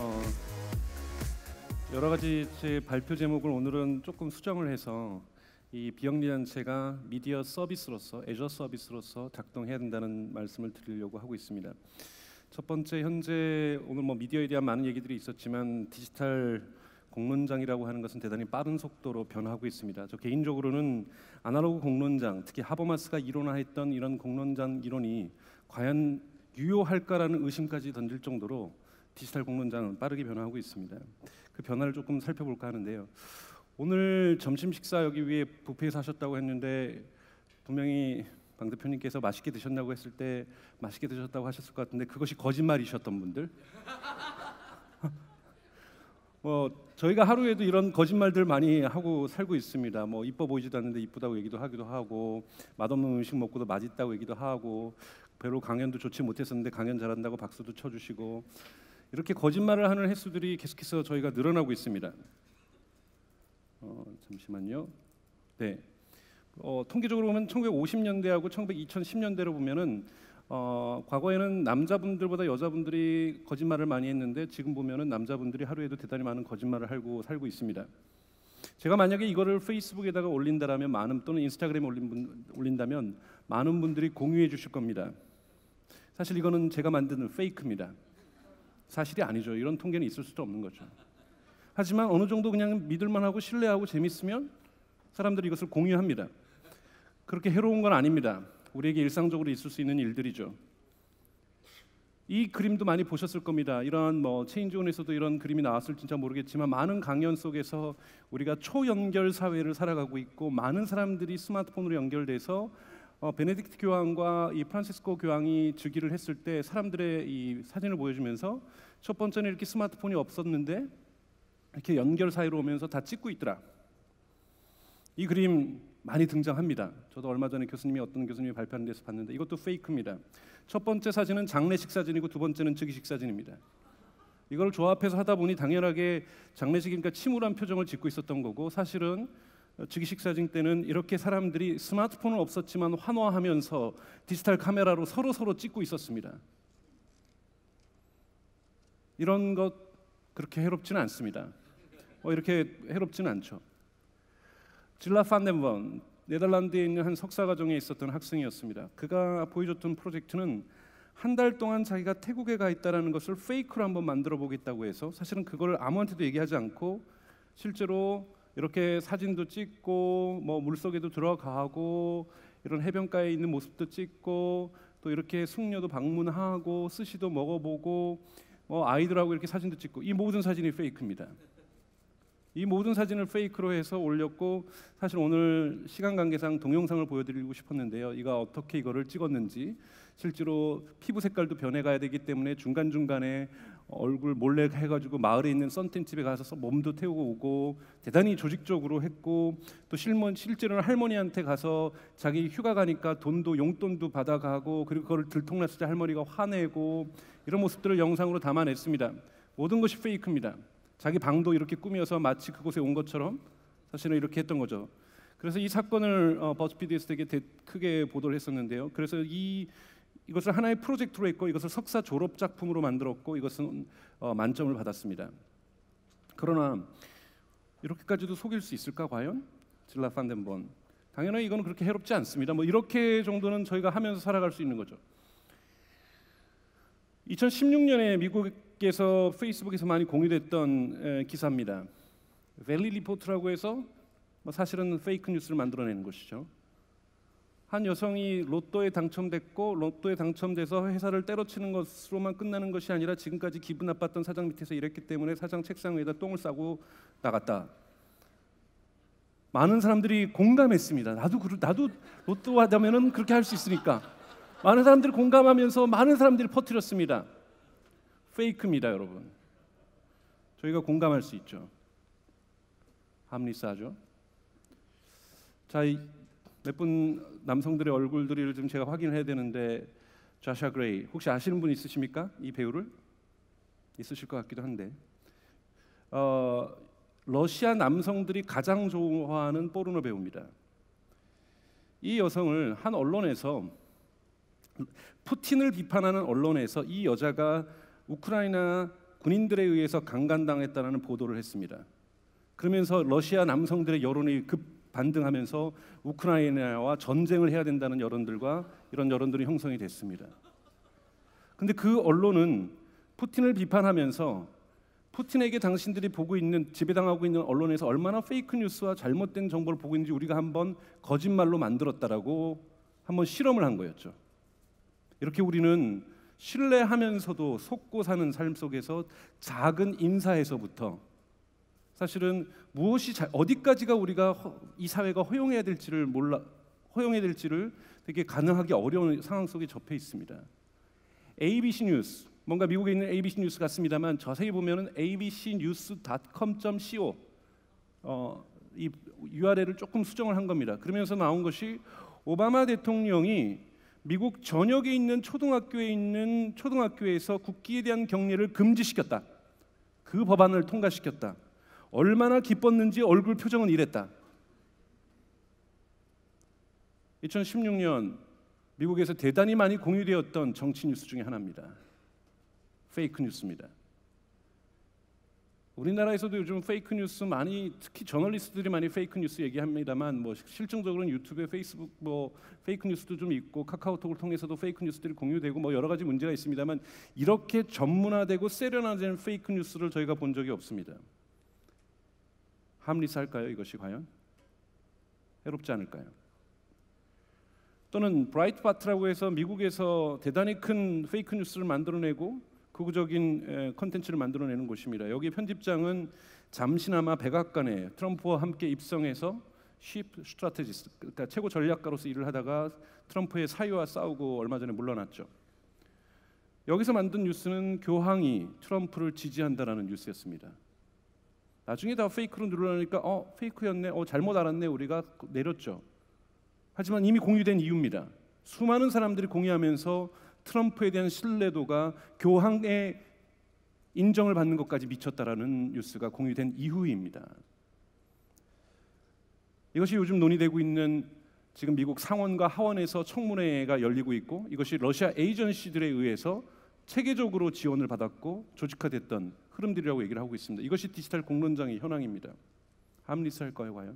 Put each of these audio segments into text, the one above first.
어, 여러 가지 제 발표 제목을 오늘은 조금 수정을 해서 이 비영리 단체가 미디어 서비스로서 애저 서비스로서 작동해야 된다는 말씀을 드리려고 하고 있습니다. 첫 번째, 현재 오늘 미디어에 대한 많은 얘기들이 있었지만 디지털 공론장이라고 하는 것은 대단히 빠른 속도로 변화하고 있습니다. 저 개인적으로는 아날로그 공론장, 특히 하버마스가 이론화했던 이런 공론장 이론이 과연 유효할까라는 의심까지 던질 정도로 디지털 공론장은 빠르게 변화하고 있습니다. 그 변화를 조금 살펴볼까 하는데요. 오늘 점심 식사 여기 위에 뷔페에서 하셨다고 했는데 분명히 방 대표님께서 맛있게 드셨다고 했을 때 맛있게 드셨다고 하셨을 것 같은데 그것이 거짓말이셨던 분들. 저희가 하루에도 이런 거짓말들 많이 하고 살고 있습니다. 이뻐 보이지도 않는데 이쁘다고 얘기도 하기도 하고, 맛없는 음식 먹고도 맛있다고 얘기도 하고, 별로 강연도 좋지 못했었는데 강연 잘한다고 박수도 쳐주시고, 이렇게 거짓말을 하는 횟수들이 계속해서 저희가 늘어나고 있습니다. 잠시만요. 네. 통계적으로 보면 1950년대하고 2010년대로 보면은 과거에는 남자분들보다 여자분들이 거짓말을 많이 했는데 지금 보면은 남자분들이 하루에도 대단히 많은 거짓말을 하고 살고 있습니다. 제가 만약에 이거를 페이스북에다가 올린다라면 또는 인스타그램에 올린다면 많은 분들이 공유해 주실 겁니다. 사실 이거는 제가 만드는 페이크입니다. 사실이 아니죠. 이런 통계는 있을 수도 없는 거죠. 하지만 어느 정도 그냥 믿을만하고 신뢰하고 재밌으면 사람들이 이것을 공유합니다. 그렇게 해로운 건 아닙니다. 우리에게 일상적으로 있을 수 있는 일들이죠. 이 그림도 많이 보셨을 겁니다. 이런 체인지온에서도 이런 그림이 나왔을지 모르겠지만 많은 강연 속에서 우리가 초연결 사회를 살아가고 있고 많은 사람들이 스마트폰으로 연결돼서 베네딕트 교황과 이 프란시스코 교황이 즉위를 했을 때 사람들의 이 사진을 보여주면서 첫 번째는 이렇게 스마트폰이 없었는데 이렇게 연결 사회로 오면서 다 찍고 있더라. 이 그림 많이 등장합니다. 저도 얼마 전에 어떤 교수님이 발표하는 데서 봤는데 이것도 페이크입니다. 첫 번째 사진은 장례식 사진이고 두 번째는 즉위식 사진입니다. 이걸 조합해서 하다 보니 당연하게 장례식이니까 침울한 표정을 짓고 있었던 거고, 사실은 즉위식 사진 때는 이렇게 사람들이 스마트폰은 없었지만 환호하면서 디지털 카메라로 서로 찍고 있었습니다. 이런 것 그렇게 해롭지는 않습니다. 이렇게 해롭지는 않죠. 질라 판덴번, 네덜란드에 있는 한 석사과정에 있었던 학생이었습니다. 그가 보여줬던 프로젝트는 한 달 동안 자기가 태국에 가 있다는 것을 페이크로 한번 만들어 보겠다고 해서, 사실은 그걸 아무한테도 얘기하지 않고 실제로 이렇게 사진도 찍고 물속에도 들어가고 이런 해변가에 있는 모습도 찍고 또 이렇게 숙녀도 방문하고 스시도 먹어보고 아이들하고 이렇게 사진도 찍고, 이 모든 사진이 페이크입니다. 이 모든 사진을 페이크로 해서 올렸고, 사실 오늘 시간 관계상 동영상을 보여드리고 싶었는데요. 어떻게 이거를 찍었는지, 실제로 피부 색깔도 변해가야 되기 때문에 중간중간에 얼굴 몰래 해가지고 마을에 있는 썬텐집에 가서 몸도 태우고 오고 대단히 조직적으로 했고, 또 실제로는 할머니한테 가서 자기 휴가 가니까 용돈도 받아가고, 그리고 그걸 들통났을 때 할머니가 화내고, 이런 모습들을 영상으로 담아냈습니다. 모든 것이 페이크입니다. 자기 방도 이렇게 꾸며서 마치 그곳에 온 것처럼 사실은 이렇게 했던 거죠. 그래서 이 사건을 버즈피드에서 되게 크게 보도를 했었는데요. 그래서 이것을 하나의 프로젝트로 했고, 이것을 석사 졸업 작품으로 만들었고, 이것은 만점을 받았습니다. 그러나 이렇게까지도 속일 수 있을까 과연? 질라 판덴번, 당연히 이건 그렇게 해롭지 않습니다. 이렇게 정도는 저희가 하면서 살아갈 수 있는 거죠. 2016년에 미국에서 페이스북에서 많이 공유됐던 기사입니다. 밸리 리포트라고 해서 사실은 페이크 뉴스를 만들어내는 것이죠. 한 여성이 로또에 당첨됐고, 로또에 당첨돼서 회사를 때려치는 것으로만 끝나는 것이 아니라 지금까지 기분 나빴던 사장 밑에서 일했기 때문에 사장 책상 위에다 똥을 싸고 나갔다. 많은 사람들이 공감했습니다. 나도 로또 하다면은 그렇게 할 수 있으니까. 많은 사람들이 공감하면서 많은 사람들이 퍼뜨렸습니다. 페이크입니다, 여러분. 저희가 공감할 수 있죠. 합리사죠. 자, 몇 분 남성들의 얼굴들을 좀 제가 확인을 해야 되는데, 자샤 그레이 혹시 아시는 분 있으십니까? 이 배우를? 있으실 것 같기도 한데, 러시아 남성들이 가장 좋아하는 포르노 배우입니다. 이 여성을 한 언론에서, 푸틴을 비판하는 언론에서 이 여자가 우크라이나 군인들에 의해서 강간당했다는 보도를 했습니다. 그러면서 러시아 남성들의 여론이 급 반등하면서 우크라이나와 전쟁을 해야 된다는 여론들과 이런 여론들이 형성이 됐습니다. 근데 그 언론은 푸틴을 비판하면서 푸틴에게 당신들이 보고 있는, 지배당하고 있는 언론에서 얼마나 페이크 뉴스와 잘못된 정보를 보고 있는지 우리가 한번 거짓말로 만들었다라고 한번 실험을 한 거였죠. 이렇게 우리는 신뢰하면서도 속고 사는 삶 속에서 작은 인사에서부터 사실은 무엇이 어디까지가 우리가 이 사회가 허용해야 될지를 되게 가능하기 어려운 상황 속에 접해 있습니다. ABC 뉴스, 뭔가 미국에 있는 ABC 뉴스 같습니다만 자세히 보면은 abcnews.com.co 이 URL을 조금 수정을 한 겁니다. 그러면서 나온 것이 오바마 대통령이 미국 전역에 있는 초등학교에서 국기에 대한 경례를 금지시켰다. 그 법안을 통과시켰다. 얼마나 기뻤는지 얼굴 표정은 이랬다. 2016년 미국에서 대단히 많이 공유되었던 정치 뉴스 중에 하나입니다. 페이크 뉴스입니다. 우리나라에서도 요즘 페이크 뉴스 많이, 특히 저널리스트들이 많이 페이크 뉴스 얘기합니다만 뭐 실증적으로는 유튜브에 페이스북 뭐 페이크 뉴스도 좀 있고 카카오톡을 통해서도 페이크 뉴스들이 공유되고 뭐 여러 가지 문제가 있습니다만 이렇게 전문화되고 세련화된 페이크 뉴스를 저희가 본 적이 없습니다. 합리사일까요? 이것이 과연? 해롭지 않을까요? 또는 브라이트바트라고 해서 미국에서 대단히 큰 페이크 뉴스를 만들어내고 극우적인 컨텐츠를 만들어내는 곳입니다. 여기 편집장은 잠시나마 백악관에 트럼프와 함께 입성해서 chief strategist, 그러니까 최고 전략가로서 일을 하다가 트럼프의 사위와 싸우고 얼마 전에 물러났죠. 여기서 만든 뉴스는 교황이 트럼프를 지지한다라는 뉴스였습니다. 나중에 다 페이크로 누르려니까 페이크였네, 잘못 알았네, 우리가 내렸죠. 하지만 이미 공유된 이유입니다. 수많은 사람들이 공유하면서 트럼프에 대한 신뢰도가 교황의 인정을 받는 것까지 미쳤다라는 뉴스가 공유된 이후입니다. 이것이 요즘 논의되고 있는, 지금 미국 상원과 하원에서 청문회가 열리고 있고, 이것이 러시아 에이전시들에 의해서 체계적으로 지원을 받았고 조직화됐던 흐름들이라고 얘기를 하고 있습니다. 이것이 디지털 공론장의 현황입니다. 합리사일까요, 과연?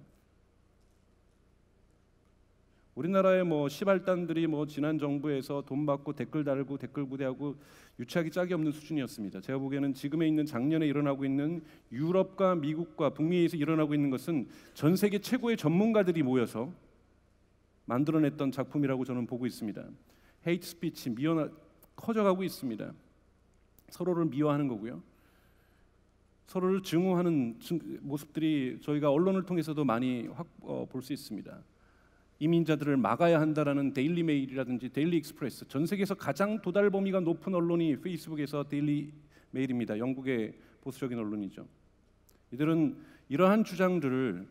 우리나라의 뭐 시발단들이 뭐 지난 정부에서 돈 받고 댓글 달고 댓글 부대하고 유치하기 짝이 없는 수준이었습니다. 제가 보기에는 지금에 있는, 작년에 일어나고 있는 유럽과 미국과 북미에서 일어나고 있는 것은 전 세계 최고의 전문가들이 모여서 만들어냈던 작품이라고 저는 보고 있습니다. 헤이트 스피치 커져가고 있습니다. 서로를 미워하는 거고요. 서로를 증오하는 모습들이 저희가 언론을 통해서도 많이 볼 수 있습니다. 이민자들을 막아야 한다라는 데일리 메일이라든지 데일리 익스프레스, 전 세계에서 가장 도달 범위가 높은 언론이 페이스북에서 데일리 메일입니다. 영국의 보수적인 언론이죠. 이들은 이러한 주장들을,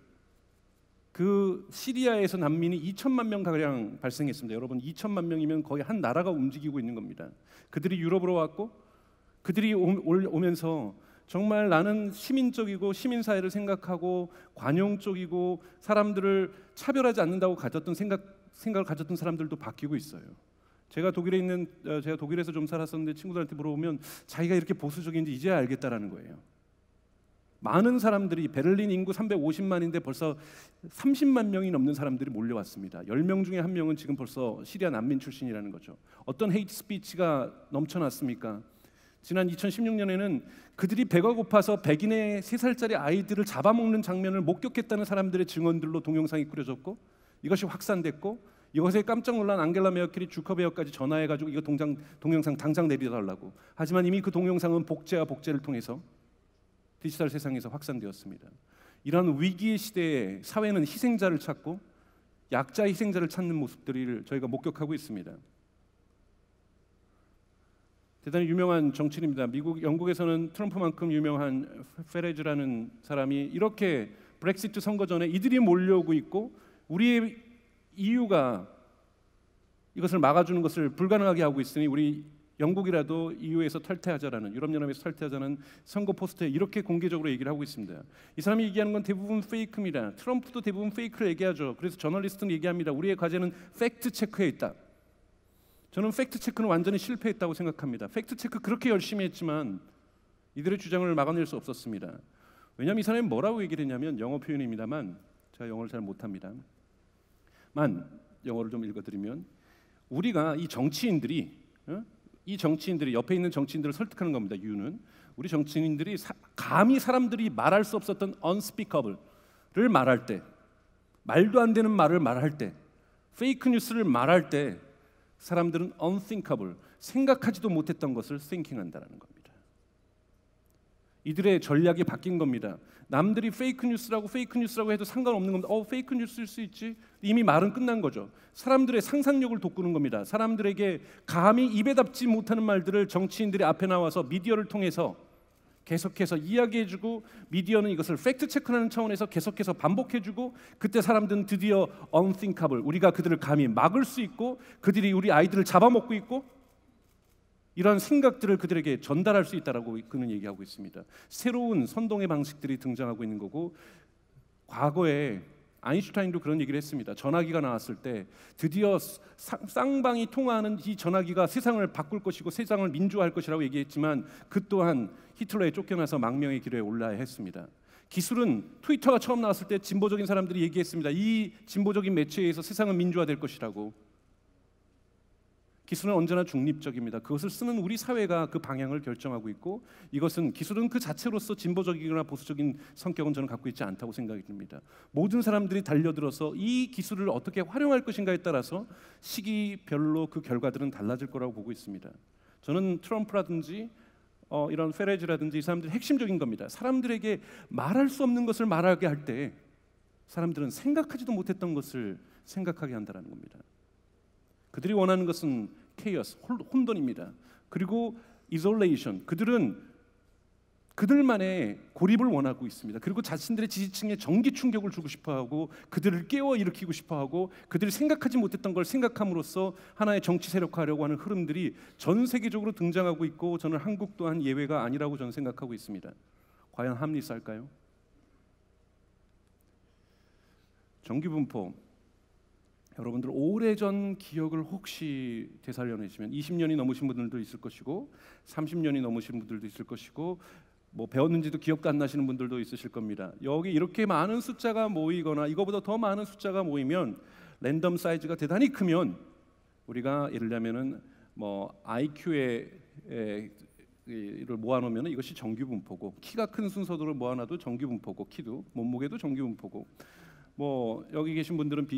그 시리아에서 난민이 2천만 명 가량 발생했습니다. 여러분, 2천만 명이면 거의 한 나라가 움직이고 있는 겁니다. 그들이 유럽으로 왔고 그들이 오면서 정말 나는 시민적이고 시민사회를 생각하고 관용적이고 사람들을 차별하지 않는다고 가졌던 생각을 가졌던 사람들도 바뀌고 있어요. 제가 독일에서 좀 살았었는데 친구들한테 물어보면 자기가 이렇게 보수적인지 이제야 알겠다라는 거예요. 많은 사람들이, 베를린 인구 350만인데 벌써 30만 명이 넘는 사람들이 몰려왔습니다. 10명 중에 1명은 지금 벌써 시리아 난민 출신이라는 거죠. 어떤 헤이트 스피치가 넘쳐났습니까? 지난 2016년에는 그들이 배가 고파서 백인의 3살짜리 아이들을 잡아먹는 장면을 목격했다는 사람들의 증언들로 동영상이 꾸려졌고, 이것이 확산됐고, 이것에 깜짝 놀란 앙겔라 메르켈이 주커베어까지 전화해가지고 이거 동영상 당장 내려달라고. 하지만 이미 그 동영상은 복제와 복제를 통해서 디지털 세상에서 확산되었습니다. 이런 위기의 시대에 사회는 희생자를 찾고 약자 희생자를 찾는 모습들을 저희가 목격하고 있습니다. 대단히 유명한 정치인입니다. 영국에서는 트럼프만큼 유명한 페레즈라는 사람이 이렇게 브렉시트 선거 전에 이들이 몰려오고 있고 우리의 EU가 이것을 막아주는 것을 불가능하게 하고 있으니 우리 영국이라도 EU에서 탈퇴하자라는, 유럽연합에서 탈퇴하자는 선거 포스터에 이렇게 공개적으로 얘기를 하고 있습니다. 이 사람이 얘기하는 건 대부분 페이크입니다. 트럼프도 대부분 페이크를 얘기하죠. 그래서 저널리스트는 얘기합니다. 우리의 과제는 팩트 체크에 있다. 저는 팩트 체크는 완전히 실패했다고 생각합니다. 팩트 체크 그렇게 열심히 했지만 이들의 주장을 막아낼 수 없었습니다. 왜냐하면 이 사람이 뭐라고 얘기를 했냐면, 영어 표현입니다만 제가 영어를 잘 못합니다. 영어를 좀 읽어드리면, 우리가 이 정치인들이 옆에 있는 정치인들을 설득하는 겁니다. 이유는 우리 정치인들이 감히 사람들이 말할 수 없었던 unspeakable를 말할 때, 말도 안 되는 말을 말할 때, 페이크 뉴스를 말할 때 사람들은 unthinkable, 생각하지도 못했던 것을 thinking한다는 겁니다. 이들의 전략이 바뀐 겁니다. 남들이 페이크 뉴스라고 해도 상관없는 겁니다. 페이크 뉴스일 수 있지. 이미 말은 끝난 거죠. 사람들의 상상력을 돋구는 겁니다. 사람들에게 감히 입에 담지 못하는 말들을 정치인들이 앞에 나와서 미디어를 통해서 계속해서 이야기해주고, 미디어는 이것을 팩트 체크하는 차원에서 계속해서 반복해주고, 그때 사람들은 드디어 unthinkable, 우리가 그들을 감히 막을 수 있고, 그들이 우리 아이들을 잡아먹고 있고, 이러한 생각들을 그들에게 전달할 수 있다라고 그는 얘기하고 있습니다. 새로운 선동의 방식들이 등장하고 있는 거고, 과거에 아인슈타인도 그런 얘기를 했습니다. 전화기가 나왔을 때 드디어 쌍방이 통화하는 이 전화기가 세상을 바꿀 것이고 세상을 민주화할 것이라고 얘기했지만, 그 또한 히틀러에 쫓겨나서 망명의 길에 올라야 했습니다. 기술은, 트위터가 처음 나왔을 때 진보적인 사람들이 얘기했습니다. 이 진보적인 매체에 의해서 세상은 민주화될 것이라고. 기술은 언제나 중립적입니다. 그것을 쓰는 우리 사회가 그 방향을 결정하고 있고, 기술은 그 자체로서 진보적이거나 보수적인 성격은 저는 갖고 있지 않다고 생각이 듭니다. 모든 사람들이 달려들어서 이 기술을 어떻게 활용할 것인가에 따라서 시기별로 그 결과들은 달라질 거라고 보고 있습니다. 저는 트럼프라든지 이런 페레즈라든지 이 사람들이 핵심적인 겁니다. 사람들에게 말할 수 없는 것을 말하게 할 때 사람들은 생각하지도 못했던 것을 생각하게 한다는 겁니다. 그들이 원하는 것은 케이오스, 혼돈입니다. 그리고 이솔레이션, 그들은 그들만의 고립을 원하고 있습니다. 그리고 자신들의 지지층에 정기 충격을 주고 싶어하고, 그들을 깨워 일으키고 싶어하고, 그들이 생각하지 못했던 걸 생각함으로써 하나의 정치 세력화하려고 하는 흐름들이 전 세계적으로 등장하고 있고, 저는 한국 또한 예외가 아니라고 저는 생각하고 있습니다. 과연 합리성일까요? 정규분포, 여러분들 오래전 기억을 혹시 되살려내시면 20년이 넘으신 분들도 있을 것이고 30년이 넘으신 분들도 있을 것이고, 배웠는지도 기억도 안 나시는 분들도 있으실 겁니다. 여기 이렇게 많은 숫자가 모이거나 이거보다 더 많은 숫자가 모이면, 랜덤 사이즈가 대단히 크면, 우리가 예를 들면은 IQ를 모아놓으면 이것이 정규분포고, 키가 큰 순서대로 모아놔도 정규분포고, 키도 몸무게도 정규분포고, 여기 계신 분들은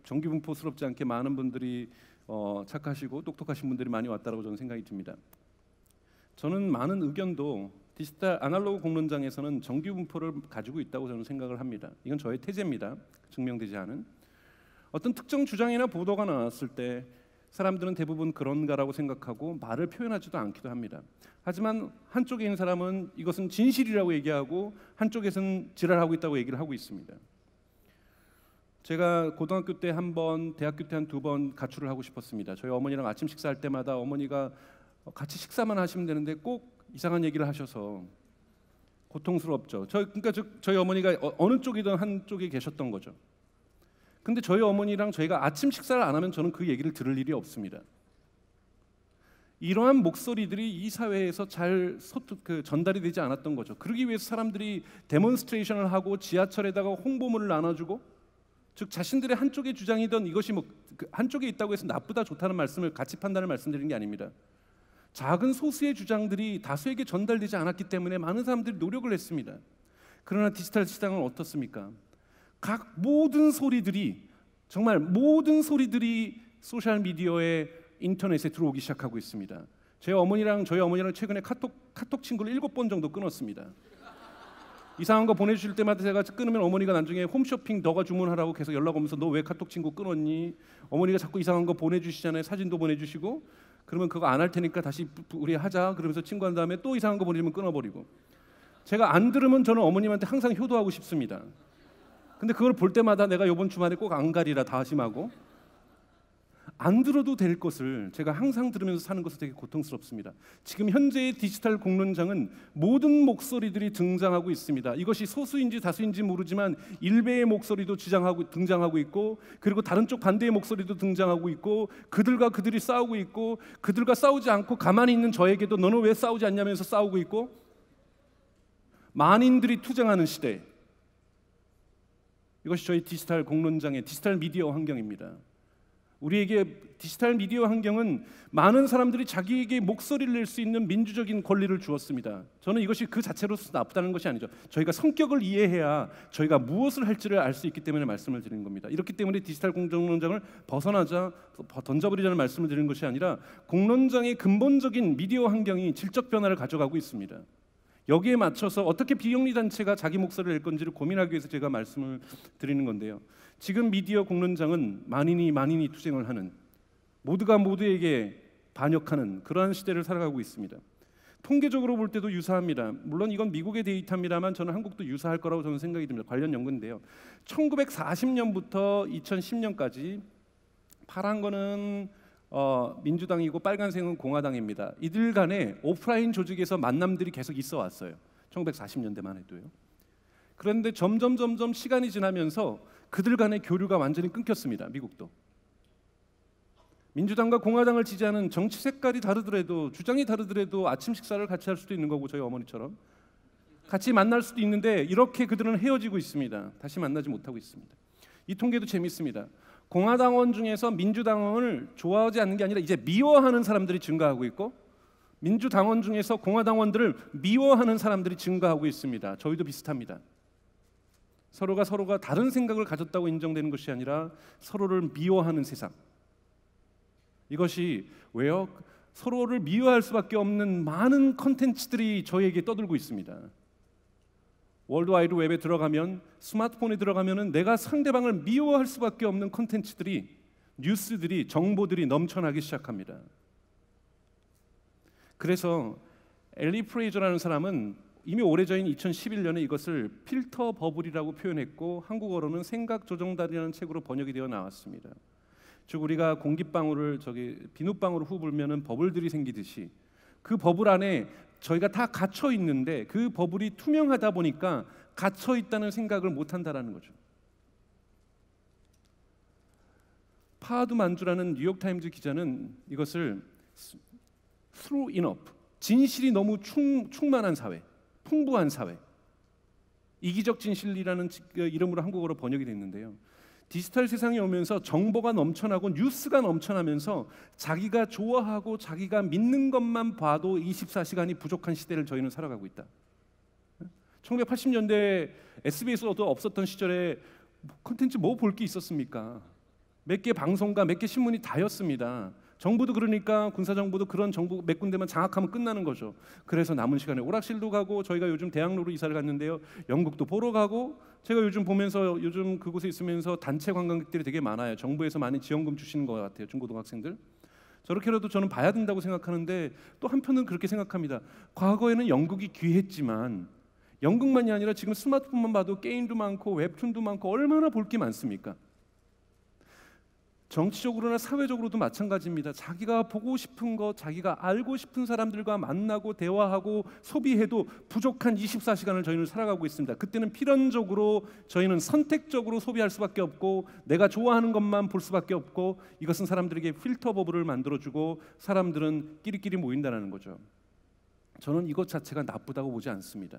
정규분포스럽지 않게 많은 분들이 착하시고 똑똑하신 분들이 많이 왔다고 저는 생각이 듭니다. 저는 많은 의견도 디지털 아날로그 공론장에서는 정규분포를 가지고 있다고 저는 생각을 합니다. 이건 저의 태제입니다. 증명되지 않은 어떤 특정 주장이나 보도가 나왔을 때 사람들은 대부분 그런가라고 생각하고 말을 표현하지도 않기도 합니다. 하지만 한쪽에 있는 사람은 이것은 진실이라고 얘기하고, 한쪽에서는 지랄하고 있다고 얘기를 하고 있습니다. 제가 고등학교 때 한 번, 대학교 때 한 2번 가출을 하고 싶었습니다. 저희 어머니랑 아침 식사할 때마다 어머니가 같이 식사만 하시면 되는데 꼭 이상한 얘기를 하셔서 고통스럽죠. 저희 어머니가 어느 쪽이든 한쪽에 계셨던 거죠. 근데 저희 어머니랑 저희가 아침 식사를 안 하면 저는 그 얘기를 들을 일이 없습니다. 이러한 목소리들이 이 사회에서 잘 전달이 되지 않았던 거죠. 그러기 위해서 사람들이 데몬스트레이션을 하고 지하철에다가 홍보물을 나눠주고, 즉 자신들의 한쪽의 주장이던 이것이 한쪽에 있다고 해서 나쁘다 좋다는 말씀을 같이 판단을 말씀드리는 게 아닙니다. 작은 소수의 주장들이 다수에게 전달되지 않았기 때문에 많은 사람들이 노력을 했습니다. 그러나 디지털 시장은 어떻습니까? 모든 소리들이, 정말 모든 소리들이 소셜 미디어에, 인터넷에 들어오기 시작하고 있습니다. 저희 어머니랑 최근에 카톡 친구를 7번 정도 끊었습니다. 이상한 거 보내주실 때마다 제가 끊으면 어머니가 나중에 홈쇼핑 너가 주문하라고 계속 연락 오면서 너 왜 카톡 친구 끊었니? 어머니가 자꾸 이상한 거 보내주시잖아요. 사진도 보내주시고. 그러면 그거 안 할 테니까 다시 우리 하자 그러면서 친구한 다음에 또 이상한 거 보내주면 끊어버리고. 제가 안 들으면 저는 어머님한테 항상 효도하고 싶습니다. 근데 그걸 볼 때마다 내가 이번 주말에 꼭 안 가리라 다짐하고, 안 들어도 될 것을 제가 항상 들으면서 사는 것은 되게 고통스럽습니다. 지금 현재의 디지털 공론장은 모든 목소리들이 등장하고 있습니다. 이것이 소수인지 다수인지 모르지만 일베의 목소리도 등장하고 있고, 그리고 다른 쪽 반대의 목소리도 등장하고 있고, 그들이 싸우고 있고, 그들과 싸우지 않고 가만히 있는 저에게도 너는 왜 싸우지 않냐면서 싸우고 있고, 만인들이 투쟁하는 시대. 이것이 저희 디지털 공론장의 디지털 미디어 환경입니다. 우리에게 디지털 미디어 환경은 많은 사람들이 자기에게 목소리를 낼 수 있는 민주적인 권리를 주었습니다. 저는 이것이 그 자체로서 나쁘다는 것이 아니죠. 저희가 성격을 이해해야 저희가 무엇을 할지를 알 수 있기 때문에 말씀을 드리는 겁니다. 이렇기 때문에 디지털 공론장을 벗어나자, 던져버리자는 말씀을 드리는 것이 아니라 공론장의 근본적인 미디어 환경이 질적 변화를 가져가고 있습니다. 여기에 맞춰서 어떻게 비영리 단체가 자기 목소리를 낼 건지를 고민하기 위해서 제가 말씀을 드리는 건데요. 지금 미디어 공론장은 만인이 투쟁을 하는, 모두가 모두에게 반역하는 그러한 시대를 살아가고 있습니다. 통계적으로 볼 때도 유사합니다. 물론 이건 미국의 데이터입니다만 저는 한국도 유사할 거라고 저는 생각이 듭니다. 관련 연구인데요. 1940년부터 2010년까지 파란 거는 민주당이고 빨간색은 공화당입니다. 이들 간에 오프라인 조직에서 만남들이 계속 있어 왔어요. 1940년대만 해도요. 그런데 점점 시간이 지나면서 그들 간의 교류가 완전히 끊겼습니다. 미국도. 민주당과 공화당을 지지하는 정치 색깔이 다르더라도, 주장이 다르더라도 아침 식사를 같이 할 수도 있는 거고, 저희 어머니처럼 같이 만날 수도 있는데 이렇게 그들은 헤어지고 있습니다. 다시 만나지 못하고 있습니다. 이 통계도 재미있습니다. 공화당원 중에서 민주당원을 좋아하지 않는 게 아니라 이제 미워하는 사람들이 증가하고 있고, 민주당원 중에서 공화당원들을 미워하는 사람들이 증가하고 있습니다. 저희도 비슷합니다. 서로가 다른 생각을 가졌다고 인정되는 것이 아니라 서로를 미워하는 세상. 이것이 왜요? 서로를 미워할 수밖에 없는 많은 컨텐츠들이 저희에게 떠들고 있습니다. 월드와이드 웹에 들어가면, 스마트폰에 들어가면은 내가 상대방을 미워할 수밖에 없는 컨텐츠들이, 뉴스들이, 정보들이 넘쳐나기 시작합니다. 그래서 엘리 프레이저라는 사람은 이미 오래전인 2011년에 이것을 필터 버블이라고 표현했고, 한국어로는 생각 조정단이라는 책으로 번역이 되어 나왔습니다. 즉 우리가 공기방울을 비눗방울을 후 불면은 버블들이 생기듯이 그 버블 안에 저희가 다 갇혀 있는데 그 버블이 투명하다 보니까 갇혀 있다는 생각을 못 한다라는 거죠. 파하드 만주라는 뉴욕타임즈 기자는 이것을 through enough, 진실이 너무 충만한 사회, 풍부한 사회, 이기적 진실이라는 이름으로 한국어로 번역이 됐는데요. 디지털 세상이 오면서 정보가 넘쳐나고 뉴스가 넘쳐나면서 자기가 좋아하고 자기가 믿는 것만 봐도 24시간이 부족한 시대를 저희는 살아가고 있다. 1980년대 SBS도 없었던 시절에 콘텐츠 뭐 볼 게 있었습니까? 몇 개 방송과 몇 개 신문이 다였습니다. 정부도 그러니까 군사정부도 그런 정부 몇 군데만 장악하면 끝나는 거죠. 그래서 남은 시간에 오락실도 가고, 저희가 요즘 대학로로 이사를 갔는데요, 연극도 보러 가고, 제가 요즘 보면서 요즘 그곳에 있으면서 단체 관광객들이 되게 많아요. 정부에서 많이 지원금 주시는 것 같아요. 중고등학생들. 저렇게라도 저는 봐야 된다고 생각하는데 또 한편은 그렇게 생각합니다. 과거에는 연극이 귀했지만 연극만이 아니라 지금 스마트폰만 봐도 게임도 많고 웹툰도 많고 얼마나 볼 게 많습니까? 정치적으로나 사회적으로도 마찬가지입니다. 자기가 보고 싶은 것, 자기가 알고 싶은 사람들과 만나고 대화하고 소비해도 부족한 24시간을 저희는 살아가고 있습니다. 그때는 필연적으로 저희는 선택적으로 소비할 수밖에 없고, 내가 좋아하는 것만 볼 수밖에 없고, 이것은 사람들에게 필터 버블을 만들어주고 사람들은 끼리끼리 모인다는 거죠. 저는 이것 자체가 나쁘다고 보지 않습니다.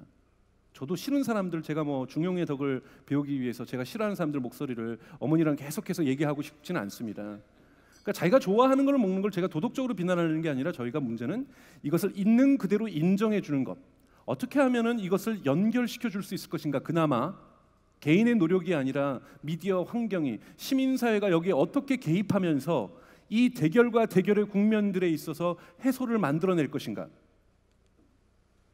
저도 싫은 사람들, 제가 뭐 중용의 덕을 배우기 위해서 제가 싫어하는 사람들 목소리를 어머니랑 계속해서 얘기하고 싶지는 않습니다. 그러니까 자기가 좋아하는 걸 먹는 걸 제가 도덕적으로 비난하는 게 아니라, 저희가 문제는 이것을 있는 그대로 인정해 주는 것. 어떻게 하면은 이것을 연결시켜 줄 수 있을 것인가. 그나마 개인의 노력이 아니라 미디어 환경이, 시민사회가 여기에 어떻게 개입하면서 이 대결과 대결의 국면들에 있어서 해소를 만들어낼 것인가.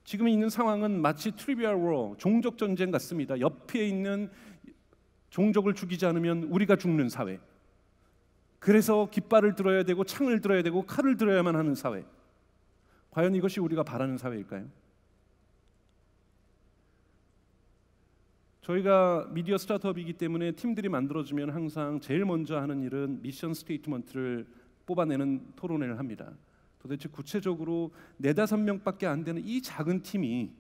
지금 있는 상황은 마치 트리비얼 워, 종족 전쟁 같습니다. 옆에 있는 종족을 죽이지 않으면 우리가 죽는 사회. 그래서 깃발을 들어야 되고 창을 들어야 되고 칼을 들어야만 하는 사회. 과연 이것이 우리가 바라는 사회일까요? 저희가 미디어 스타트업이기 때문에 팀들이 만들어지면 항상 제일 먼저 하는 일은 미션 스테이트먼트를 뽑아내는 토론회를 합니다. 도대체 구체적으로 4-5명밖에 안 되는 이 작은 팀이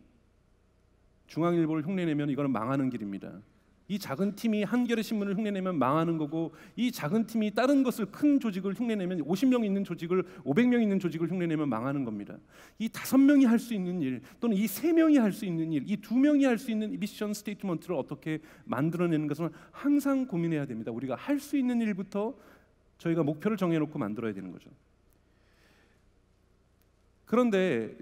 중앙일보를 흉내내면 이거는 망하는 길입니다. 이 작은 팀이 한겨레 신문을 흉내내면 망하는 거고, 이 작은 팀이 다른 것을 큰 조직을 흉내내면 50명 있는 조직을 500명 있는 조직을 흉내내면 망하는 겁니다. 이 5명이 할 수 있는 일, 또는 이 3명이 할 수 있는 일, 이 2명이 할 수 있는 미션 스테이트먼트를 어떻게 만들어내는 것을 항상 고민해야 됩니다. 우리가 할 수 있는 일부터 저희가 목표를 정해놓고 만들어야 되는 거죠. 그런데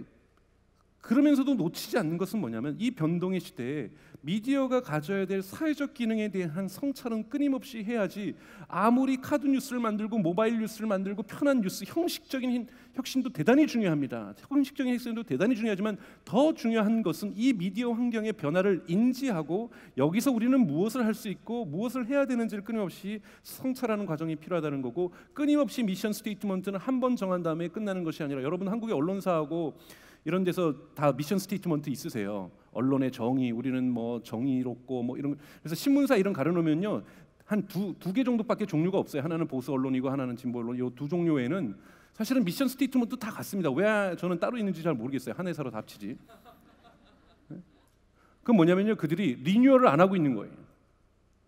그러면서도 놓치지 않는 것은 뭐냐면, 이 변동의 시대에 미디어가 가져야 될 사회적 기능에 대한 성찰은 끊임없이 해야지, 아무리 카드 뉴스를 만들고 모바일 뉴스를 만들고 편한 뉴스, 형식적인 혁신도 대단히 중요합니다. 형식적인 혁신도 대단히 중요하지만 더 중요한 것은 이 미디어 환경의 변화를 인지하고 여기서 우리는 무엇을 할 수 있고 무엇을 해야 되는지를 끊임없이 성찰하는 과정이 필요하다는 거고, 끊임없이 미션 스테이트먼트는 한 번 정한 다음에 끝나는 것이 아니라, 여러분 한국의 언론사하고 이런 데서 다 미션 스테이트먼트 있으세요. 언론의 정의, 우리는 뭐 정의롭고 뭐 이런. 그래서 신문사 이런 가려놓으면요, 한 두 개 정도밖에 종류가 없어요. 하나는 보수 언론이고 하나는 진보 언론. 이 두 종류 외에는 사실은 미션 스테이트먼트 다 같습니다. 왜 저는 따로 있는지 잘 모르겠어요. 한 회사로 다 합치지. 그건 뭐냐면요, 그들이 리뉴얼을 안 하고 있는 거예요.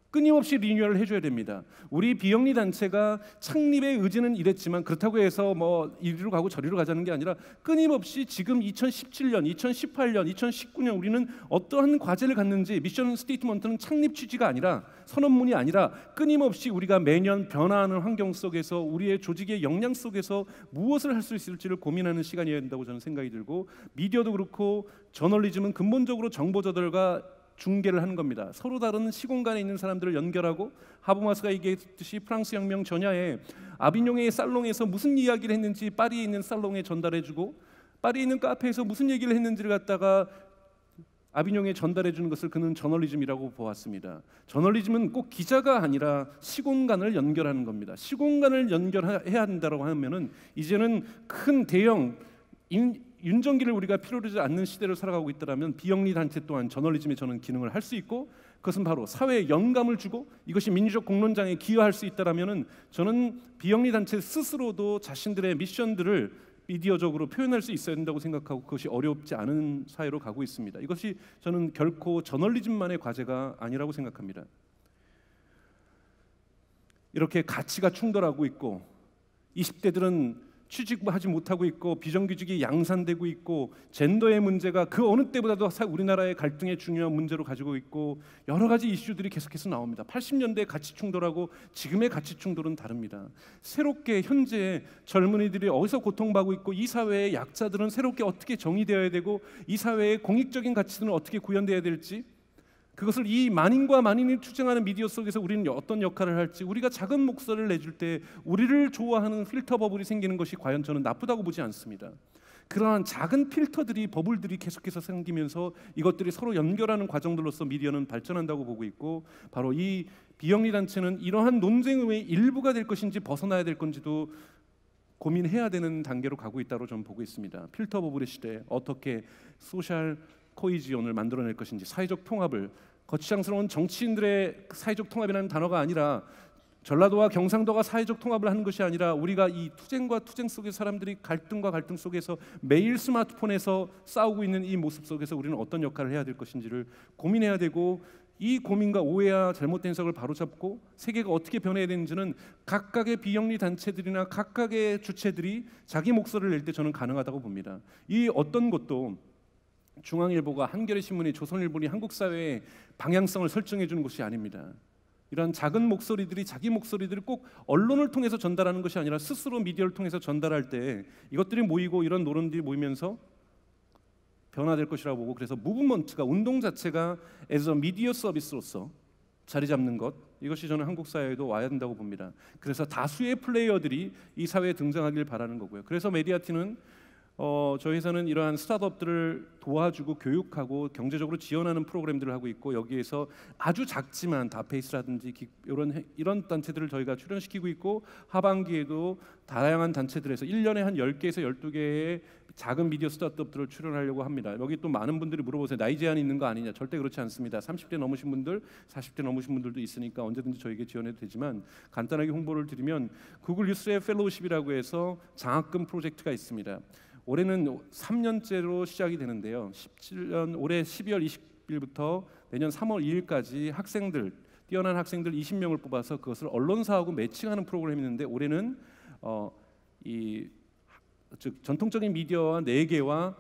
끊임없이 리뉴얼을 해줘야 됩니다. 우리 비영리 단체가 창립의 의지는 이랬지만, 그렇다고 해서 뭐 이리로 가고 저리로 가자는 게 아니라, 끊임없이 지금 2017년, 2018년, 2019년 우리는 어떠한 과제를 갖는지, 미션 스테이트먼트는 창립 취지가 아니라, 선언문이 아니라, 끊임없이 우리가 매년 변화하는 환경 속에서 우리의 조직의 역량 속에서 무엇을 할 수 있을지를 고민하는 시간이어야 된다고 저는 생각이 들고, 미디어도 그렇고 저널리즘은 근본적으로 정보 저널과 중계를 하는 겁니다. 서로 다른 시공간에 있는 사람들을 연결하고, 하버마스가 얘기했듯이 프랑스 혁명 전야에 아비뇽의 살롱에서 무슨 이야기를 했는지 파리에 있는 살롱에 전달해주고, 파리에 있는 카페에서 무슨 얘기를 했는지를 갖다가 아비뇽에 전달해주는 것을 그는 저널리즘이라고 보았습니다. 저널리즘은 꼭 기자가 아니라 시공간을 연결하는 겁니다. 시공간을 연결해야 한다고 하면은, 이제는 큰 대형 윤정기를 우리가 필요로 하지 않는 시대를 살아가고 있다면, 비영리 단체 또한 저널리즘의 저는 기능을 할 수 있고, 그것은 바로 사회에 영감을 주고 이것이 민주적 공론장에 기여할 수 있다면은, 저는 비영리 단체 스스로도 자신들의 미션들을 미디어적으로 표현할 수 있어야 된다고 생각하고, 그것이 어렵지 않은 사회로 가고 있습니다. 이것이 저는 결코 저널리즘만의 과제가 아니라고 생각합니다. 이렇게 가치가 충돌하고 있고, 20대들은 취직하지 못하고 있고, 비정규직이 양산되고 있고, 젠더의 문제가 그 어느 때보다도 우리나라의 갈등의 중요한 문제로 가지고 있고, 여러 가지 이슈들이 계속해서 나옵니다. 80년대 가치 충돌하고 지금의 가치 충돌은 다릅니다. 새롭게 현재 젊은이들이 어디서 고통받고 있고, 이 사회의 약자들은 새롭게 어떻게 정의되어야 되고, 이 사회의 공익적인 가치들은 어떻게 구현되어야 될지, 그것을 이 만인과 만인이 투쟁하는 미디어 속에서 우리는 어떤 역할을 할지, 우리가 작은 목소리를 내줄 때 우리를 좋아하는 필터 버블이 생기는 것이 과연 저는 나쁘다고 보지 않습니다. 그러한 작은 필터들이, 버블들이 계속해서 생기면서 이것들이 서로 연결하는 과정들로서 미디어는 발전한다고 보고 있고, 바로 이 비영리 단체는 이러한 논쟁의 일부가 될 것인지 벗어나야 될 건지도 고민해야 되는 단계로 가고 있다고 저는 보고 있습니다. 필터 버블의 시대에 어떻게 소셜 코이지온을 만들어낼 것인지, 사회적 통합을, 거추장스러운 정치인들의 사회적 통합이라는 단어가 아니라, 전라도와 경상도가 사회적 통합을 하는 것이 아니라, 우리가 이 투쟁과 투쟁 속에 사람들이 갈등과 갈등 속에서 매일 스마트폰에서 싸우고 있는 이 모습 속에서 우리는 어떤 역할을 해야 될 것인지를 고민해야 되고, 이 고민과 오해와 잘못된 해석을 바로잡고 세계가 어떻게 변해야 되는지는 각각의 비영리 단체들이나 각각의 주체들이 자기 목소리를 낼 때 저는 가능하다고 봅니다. 이 어떤 것도 중앙일보가, 한겨레 신문이, 조선일보니 한국 사회의 방향성을 설정해 주는 것이 아닙니다. 이런 작은 목소리들이 자기 목소리들을 꼭 언론을 통해서 전달하는 것이 아니라 스스로 미디어를 통해서 전달할 때 이것들이 모이고, 이런 노론들이 모이면서 변화될 것이라고 보고, 그래서 무브먼트가, 운동 자체가 as a 미디어 서비스로서 자리 잡는 것, 이것이 저는 한국 사회에도 와야 된다고 봅니다. 그래서 다수의 플레이어들이 이 사회에 등장하길 바라는 거고요. 그래서 메디아티는 저희 회사는 이러한 스타트업들을 도와주고 교육하고 경제적으로 지원하는 프로그램들을 하고 있고, 여기에서 아주 작지만 다페이스라든지 이런 단체들을 저희가 출연시키고 있고, 하반기에도 다양한 단체들에서 1년에 한 10개에서 12개의 작은 미디어 스타트업들을 출연하려고 합니다. 여기 또 많은 분들이 물어보세요. 나이 제한이 있는 거 아니냐? 절대 그렇지 않습니다. 30대 넘으신 분들, 40대 넘으신 분들도 있으니까 언제든지 저에게 지원해도 되지만, 간단하게 홍보를 드리면 구글 뉴스의 펠로우십이라고 해서 장학금 프로젝트가 있습니다. 올해는 3년째로 시작이 되는데요. 17년 올해 12월 20일부터 내년 3월 2일까지 학생들, 뛰어난 학생들 20명을 뽑아서 그것을 언론사하고 매칭하는 프로그램이 있는데 올해는 즉 전통적인 미디어와 4개와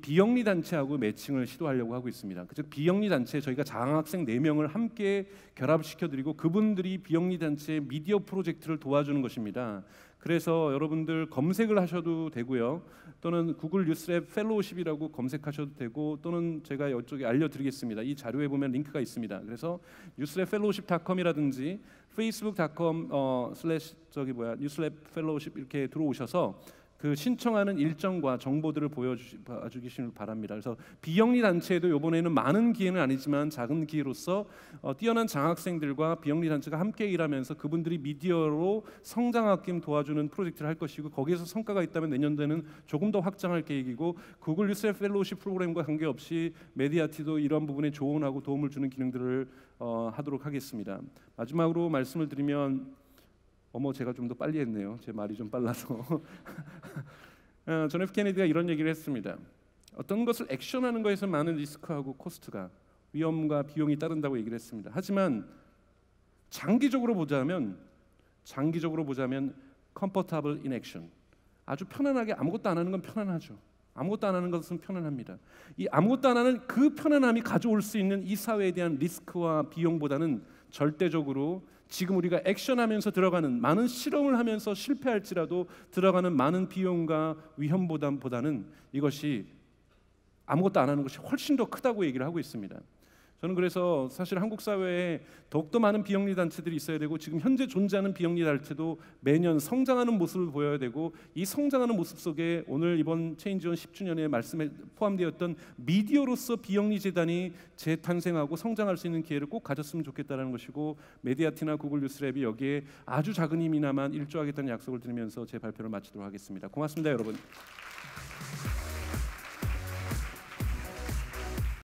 비영리 단체하고 매칭을 시도하려고 하고 있습니다. 즉 비영리 단체 저희가 장학생 4명을 함께 결합시켜드리고 그분들이 비영리 단체의 미디어 프로젝트를 도와주는 것입니다. 그래서 여러분들 검색을 하셔도 되고요. 또는 구글 뉴스랩 펠로우십이라고 검색하셔도 되고 또는 제가 이쪽에 알려드리겠습니다. 이 자료에 보면 링크가 있습니다. 그래서 뉴스랩 펠로우십닷컴이라든지 facebook.com 뉴스랩 펠로우십 이렇게 들어오셔서 그 신청하는 일정과 정보들을 보여주시길 바랍니다. 그래서 비영리 단체에도 이번에는 많은 기회는 아니지만 작은 기회로서 뛰어난 장학생들과 비영리 단체가 함께 일하면서 그분들이 미디어로 성장하기 도와주는 프로젝트를 할 것이고 거기에서 성과가 있다면 내년도에는 조금 더 확장할 계획이고 구글 뉴스 펠로우십 프로그램과 관계없이 메디아티도 이런 부분에 조언하고 도움을 주는 기능들을 하도록 하겠습니다. 마지막으로 말씀을 드리면 제가 좀 더 빨리 했네요. 제 말이 좀 빨라서. 존 F 케네디가 이런 얘기를 했습니다. 어떤 것을 액션하는 것에서 많은 리스크하고 코스트가 위험과 비용이 따른다고 얘기를 했습니다. 하지만 장기적으로 보자면 comfortable in action, 아주 편안하게 아무것도 안 하는 건 편안하죠. 아무것도 안 하는 것은 편안합니다. 이 아무것도 안 하는 그 편안함이 가져올 수 있는 이 사회에 대한 리스크와 비용보다는 절대적으로 지금 우리가 액션하면서 들어가는 많은 실험을 하면서 실패할지라도 들어가는 많은 비용과 위험 부담보다는 이것이 아무것도 안 하는 것이 훨씬 더 크다고 얘기를 하고 있습니다. 저는 그래서 사실 한국 사회에 더욱더 많은 비영리 단체들이 있어야 되고 지금 현재 존재하는 비영리 단체도 매년 성장하는 모습을 보여야 되고 이 성장하는 모습 속에 오늘 이번 체인지온 10주년의 말씀에 포함되었던 미디어로서 비영리 재단이 재탄생하고 성장할 수 있는 기회를 꼭 가졌으면 좋겠다는 것이고 메디아티나 구글 뉴스랩이 여기에 아주 작은 힘이나만 일조하겠다는 약속을 드리면서 제 발표를 마치도록 하겠습니다. 고맙습니다, 여러분.